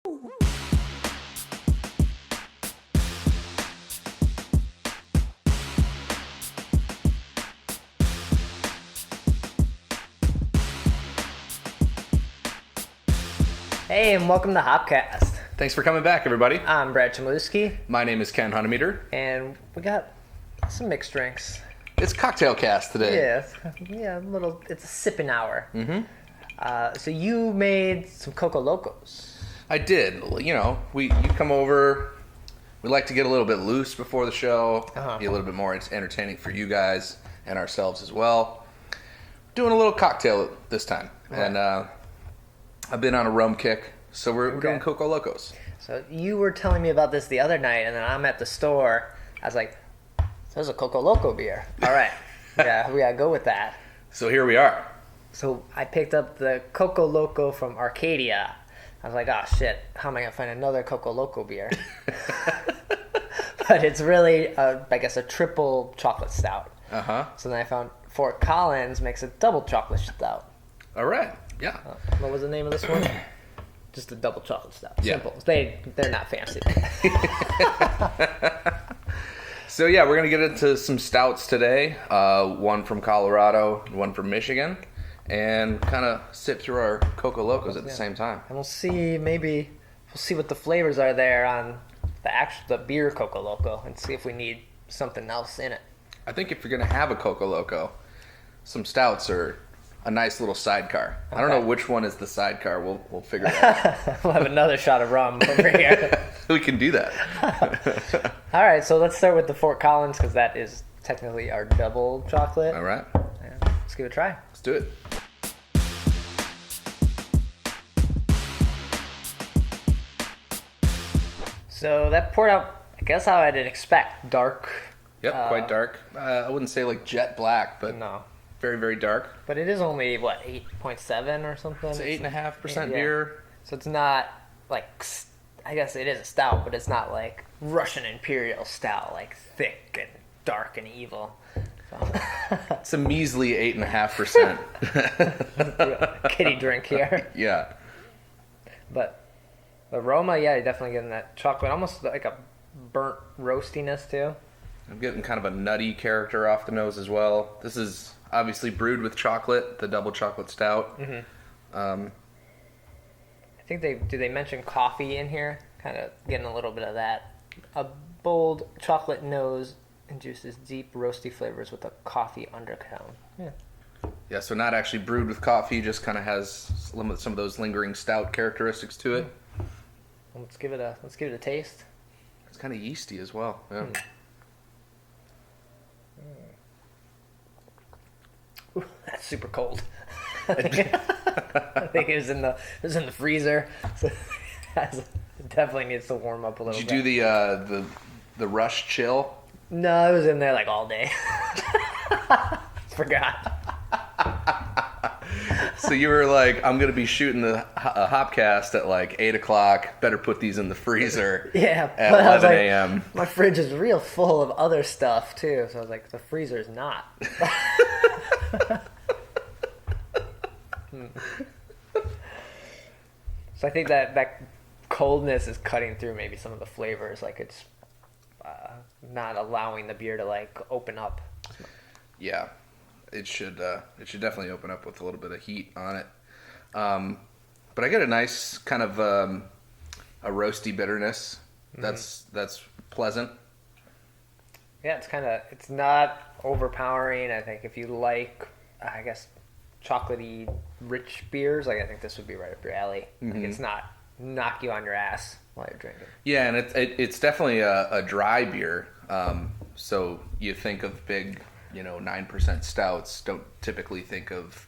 Hey, and welcome to Hopcast. Thanks for coming back, everybody. I'm Brad Chmielewski, My name is Ken Hunnemeder. and we got some mixed drinks. It's Cocktail Cast today. Yeah, it's a sipping hour. Mm-hmm. So you made some Coco Locos. I did. You know, you come over. We like to get a little bit loose before the show, be a little bit more entertaining for you guys and ourselves as well. Doing a little cocktail this time, and I've been on a rum kick, so we're doing Coco Locos. So you were telling me about this the other night, and then I'm at the store. I was like, there's a Coco Loco beer. All right, yeah, we gotta go with that. So here we are. So I picked up the Coco Loco from Arcadia. I was like, oh shit, how am I gonna find another Coco Loco beer? But it's really, I guess, a triple chocolate stout. So then I found Fort Collins makes a double chocolate stout. All right. Yeah. What was the name of this one? Just a double chocolate stout. Yeah. Simple. They're not fancy. So yeah, we're gonna get into some stouts today. One from Colorado, one from Michigan, and kind of sit through our Coco Locos at the same time. And we'll see what the flavors are there on the beer Coco Loco, and see if we need something else in it. I think if you're gonna have a Coco Loco, some stouts are a nice little sidecar. I don't know which one is the sidecar. We'll figure it out. We'll have another shot of rum over here. We can do that. All right, so let's start with the Fort Collins, because that is technically our double chocolate. All right. Yeah, let's give it a try. Let's do it. So that poured out, I guess, how I did expect. Dark. Yep, quite dark. I wouldn't say like jet black, but No. very, very dark. But it is only, 8.7 or something? It's 8.5% Yeah. beer. So it's not like, I guess it is a stout, but it's not like Russian Imperial stout, like thick and dark and evil. So. It's a measly 8.5%. Kiddie drink here. Yeah. But aroma, yeah, you're definitely getting that chocolate, almost like a burnt roastiness too. I'm getting kind of a nutty character off the nose as well. This is obviously brewed with chocolate, the double chocolate stout. I think they mention coffee in here? Kind of getting a little bit of that. A bold chocolate nose induces deep roasty flavors with a coffee undertone. Yeah, so not actually brewed with coffee, just kind of has some of those lingering stout characteristics to it. Let's give it a taste. It's kind of yeasty as well. Yeah. Ooh, that's super cold. I think it was in the freezer. So it definitely needs to warm up a little bit. Did you do the rush chill? No, it was in there like all day. Forgot. So you were like, I'm going to be shooting the Hopcast at like 8 o'clock. Better put these in the freezer Yeah, at but I was 11 like, a.m. My fridge is real full of other stuff too. So I was like, the freezer's not. So I think that coldness is cutting through maybe some of the flavors. Like it's not allowing the beer to like open up. Yeah, it should definitely open up with a little bit of heat on it. But I get a nice kind of a roasty bitterness. That's pleasant. Yeah, it's not overpowering. I think if you like, I guess, chocolatey rich beers, like I think this would be right up your alley. Like it's not knock you on your ass while you're drinking. Yeah, and it's definitely a dry beer. So you think of big, 9% stouts, don't typically think of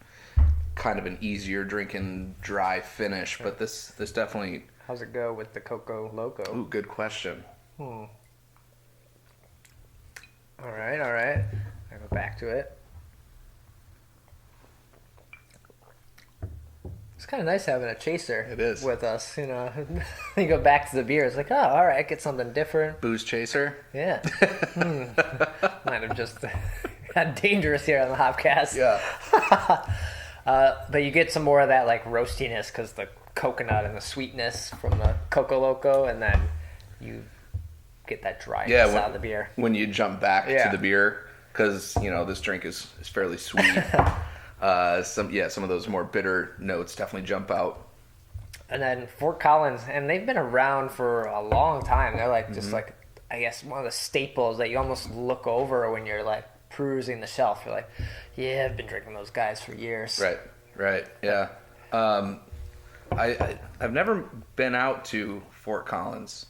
kind of an easier drinking dry finish, but this definitely. How's it go with the Coco Loco? Ooh, good question. All right. I'll go back to it. It's kind of nice having a chaser. It is. With us, You go back to the beer. It's like, oh, all right, get something different. Booze chaser. Yeah. Might have just got dangerous here on the Hopcast. Yeah. But you get some more of that like roastiness because the coconut and the sweetness from the Coco Loco, and then you get that dryness out of the beer. When you jump back to the beer, because this drink is fairly sweet. Some of those more bitter notes definitely jump out. And then Fort Collins, and they've been around for a long time. They're like just like, I guess, one of the staples that you almost look over when you're like perusing the shelf. You're like, yeah, I've been drinking those guys for years. Right, yeah. I've never been out to Fort Collins.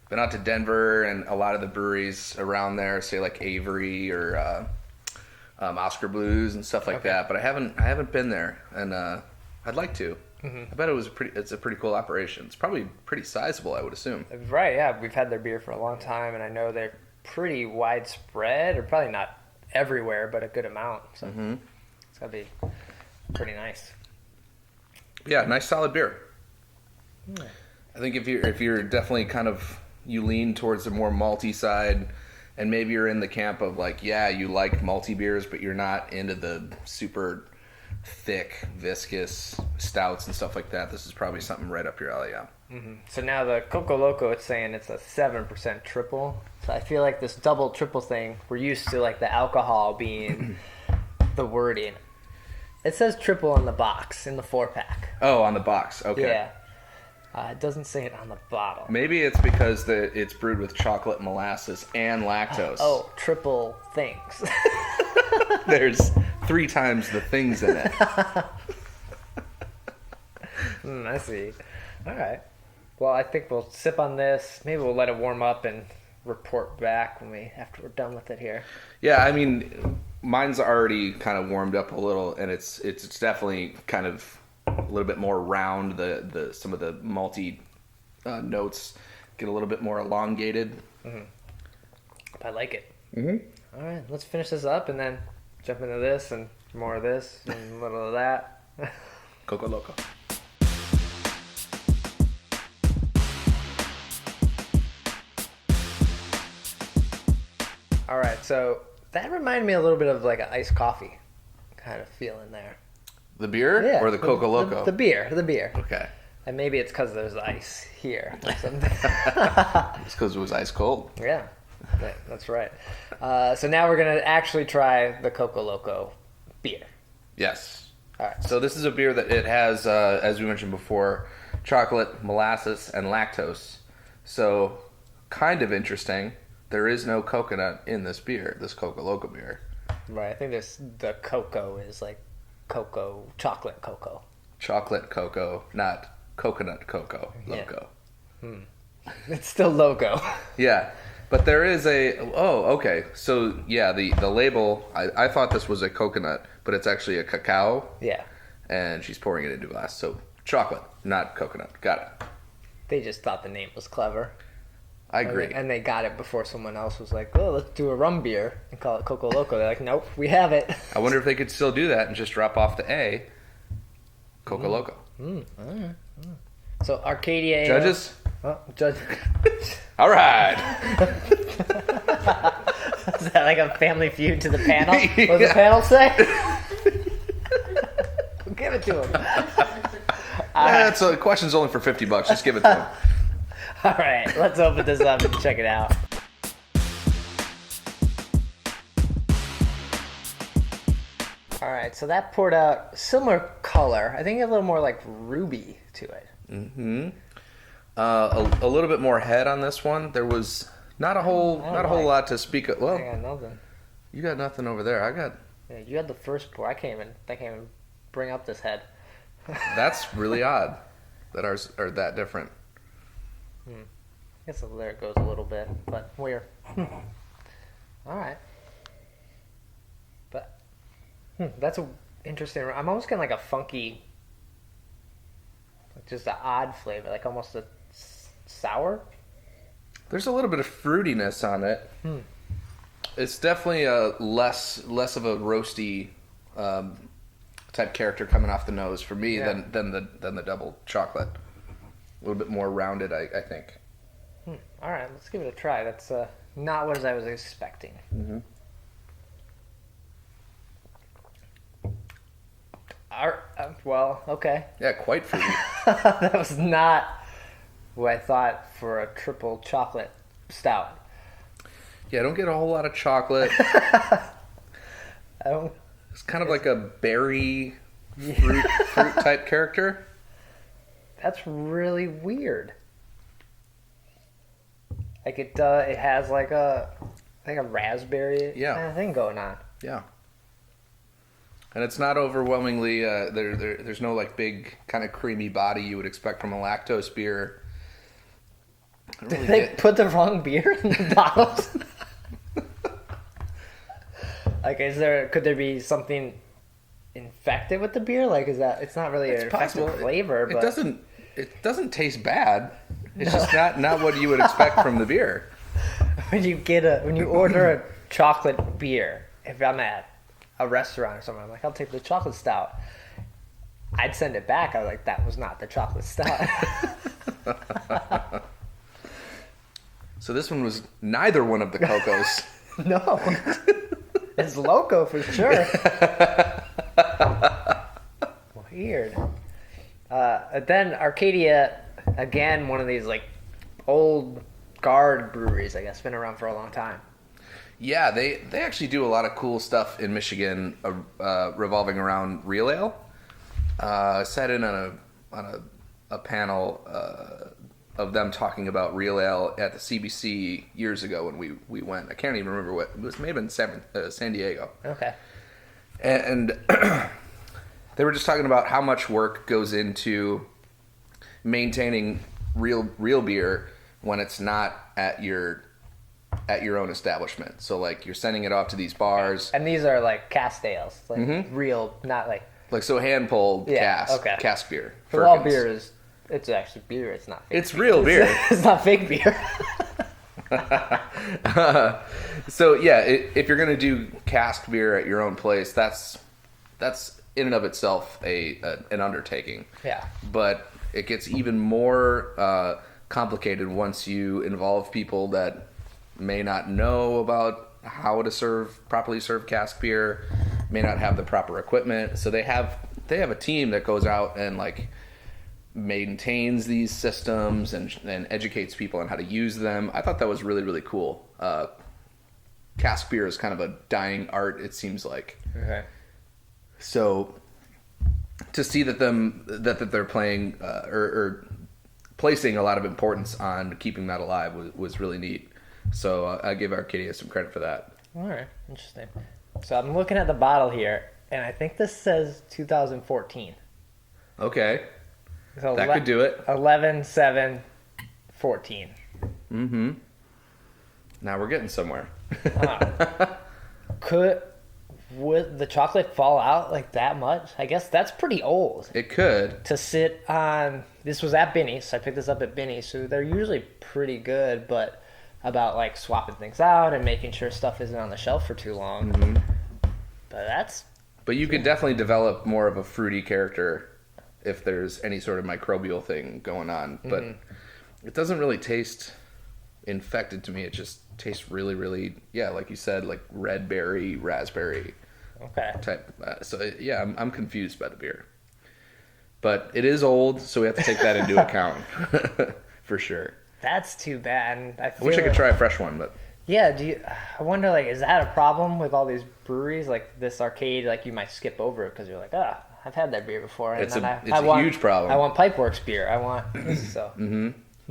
Been out to Denver and a lot of the breweries around there, say like Avery or Oscar Blues and stuff like that. But I haven't been there, and I'd like to. I bet it's a pretty cool operation. It's probably pretty sizable, I would assume. Right, yeah. We've had their beer for a long time, and I know they're pretty widespread, or probably not everywhere, but a good amount. So it's got to be pretty nice. Yeah, nice solid beer. I think if you're definitely kind of, you lean towards the more malty side, and maybe you're in the camp of like, yeah, you like malty beers, but you're not into the super thick, viscous stouts and stuff like that, this is probably something right up your alley, yeah. So now the Coco Loco, it's saying it's a 7% triple. So I feel like this double triple thing, we're used to like the alcohol being the wording. It says triple on the box in the 4-pack. Oh, on the box, okay. Yeah. It doesn't say it on the bottle. Maybe it's because it's brewed with chocolate, molasses, and lactose. Oh, triple things. There's 3 times the things in it. I see. All right. Well, I think we'll sip on this. Maybe we'll let it warm up and report back after we're done with it here. Yeah, I mean, mine's already kind of warmed up a little, and it's definitely kind of a little bit more round. Some of the malty notes get a little bit more elongated. I like it. All right, let's finish this up and then jump into this and more of this and a little of that. Coco Loco. All right, so that reminded me a little bit of like an iced coffee kind of feeling there. The beer or the Coco Loco? The beer. Okay. And maybe it's because there's ice here or something. It's because it was ice cold. Yeah, that's right. So now we're going to actually try the Coco Loco beer. Yes. All right. So this is a beer that it has, as we mentioned before, chocolate, molasses, and lactose. So kind of interesting. There is no coconut in this beer, this Coco Loco beer. Right. I think the cocoa is like cocoa, chocolate cocoa. Chocolate cocoa, not coconut cocoa. Loco. Yeah. It's still logo. Yeah. But there is okay. So, yeah, the label, I thought this was a coconut, but it's actually a cacao. Yeah. And she's pouring it into a glass. So, chocolate, not coconut. Got it. They just thought the name was clever. I agree. And they got it before someone else was like, oh, let's do a rum beer and call it Coco Loco. They're like, nope, we have it. I wonder if they could still do that and just drop off the A, Coco Loco. All right. So, Arcadia. Judges? Judge. All right. Is that like a family feud to the panel? What does the panel say? Give it to him. So the question's only for $50. Just give it to him. All right, let's open this up and check it out. All right, so that poured out similar color. I think a little more like ruby to it. A little bit more head on this one. There was not a whole lot to speak of. Well, I got nothing. You got nothing over there. I got. Yeah, you had the first pour. I can't even bring up this head. That's really odd that ours are that different. I guess there it goes a little bit, but we're all right. But that's a interesting. I'm almost getting like a funky, just an odd flavor, like almost a sour. There's a little bit of fruitiness on it. It's definitely a less of a roasty type character coming off the nose for me than the double chocolate. A little bit more rounded, I think. All right, let's give it a try. That's not what I was expecting. All Well, okay. Yeah, quite fruity. That was not what I thought for a triple chocolate stout. Yeah, I don't get a whole lot of chocolate. I don't. It's kind of like a berry fruit type character. That's really weird. Like it has like a raspberry kind of thing going on. Yeah. And it's not overwhelmingly there's no like big kind of creamy body you would expect from a lactose beer. Did they put the wrong beer in the bottles? Like, could there be something infected with the beer? Like, it's not really an infected flavor, but it doesn't taste bad. It's just not what you would expect from the beer. When you order a chocolate beer, if I'm at a restaurant or something, I'm like, I'll take the chocolate stout. I'd send it back. I was like, that was not the chocolate stout. So this one was neither one of the Cocos. No. It's Loco for sure. Weird. Then Arcadia, again, one of these like old guard breweries, I guess, been around for a long time. Yeah, they actually do a lot of cool stuff in Michigan revolving around real ale. I sat in on a panel of them talking about real ale at the CBC years ago when we went. I can't even remember what it was. Maybe in San Diego. Okay. And they were just talking about how much work goes into maintaining real beer when it's not at your own establishment. So like you're sending it off to these bars, and these are like cask ales, like real, not like so hand pulled cask beer. For all beer it's actually beer. It's not fake. It's real beer. It's not fake beer. So yeah, if you're gonna do cask beer at your own place, that's in and of itself an undertaking. Yeah. But it gets even more complicated once you involve people that may not know about how to properly serve cask beer, may not have the proper equipment. So they have a team that goes out and like maintains these systems and educates people on how to use them. I thought that was really, really cool. Cask beer is kind of a dying art, it seems like. Okay. So to see that they're playing or placing a lot of importance on keeping that alive was really neat. So I give Arcadia some credit for that. All right, interesting. So I'm looking at the bottle here, and I think this says 2014. Okay. So that could do it. 11/7/14. Mm-hmm. Now we're getting somewhere. Would the chocolate fall out like that much? I guess that's pretty old. It could. To sit on... This was at Binny's, so I picked this up at Binny's, so they're usually pretty good, but about like swapping things out and making sure stuff isn't on the shelf for too long. Mm-hmm. But you could definitely develop more of a fruity character if there's any sort of microbial thing going on. But it doesn't really taste infected to me. It just tastes really, really, like you said, like red berry, raspberry type. I'm confused by the beer. But it is old, so we have to take that into account for sure. That's too bad. I wish I could try a fresh one, but... Yeah, I wonder, like, is that a problem with all these breweries? Like, this Arcade, like, you might skip over it because you're like, I've had that beer before. And it's a huge problem. I want Pipeworks beer. I want this, so.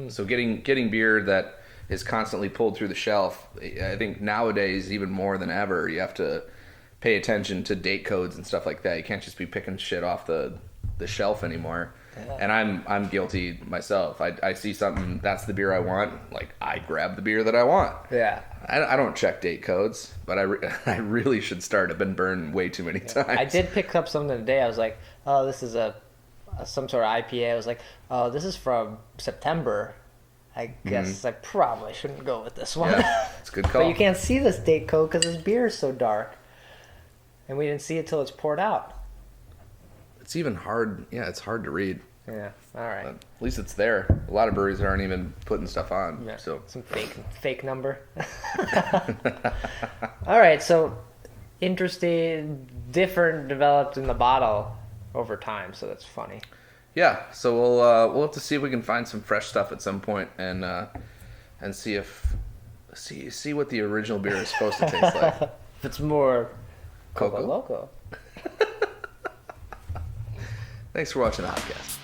So getting beer that is constantly pulled through the shelf, I think nowadays, even more than ever, you have to pay attention to date codes and stuff like that. You can't just be picking shit off the shelf anymore. Yeah. And I'm guilty myself. I see something, that's the beer I want, like I grab the beer that I want. Yeah. I don't check date codes, but I really should start. I've been burned way too many times. I did pick up something today. I was like, oh, this is some sort of IPA. I was like, oh, this is from September. I guess I probably shouldn't go with this one. Yeah, it's a good call. But you can't see this date code because this beer is so dark. And we didn't see it till it's poured out. It's even hard. Yeah, it's hard to read. Yeah, all right. But at least it's there. A lot of breweries aren't even putting stuff on. Yeah, so some fake number. All right, so interesting, different developed in the bottle over time, so that's funny. Yeah, so we'll have to see if we can find some fresh stuff at some point and see what the original beer is supposed to taste like. If it's more Coco Loco. Thanks for watching the podcast.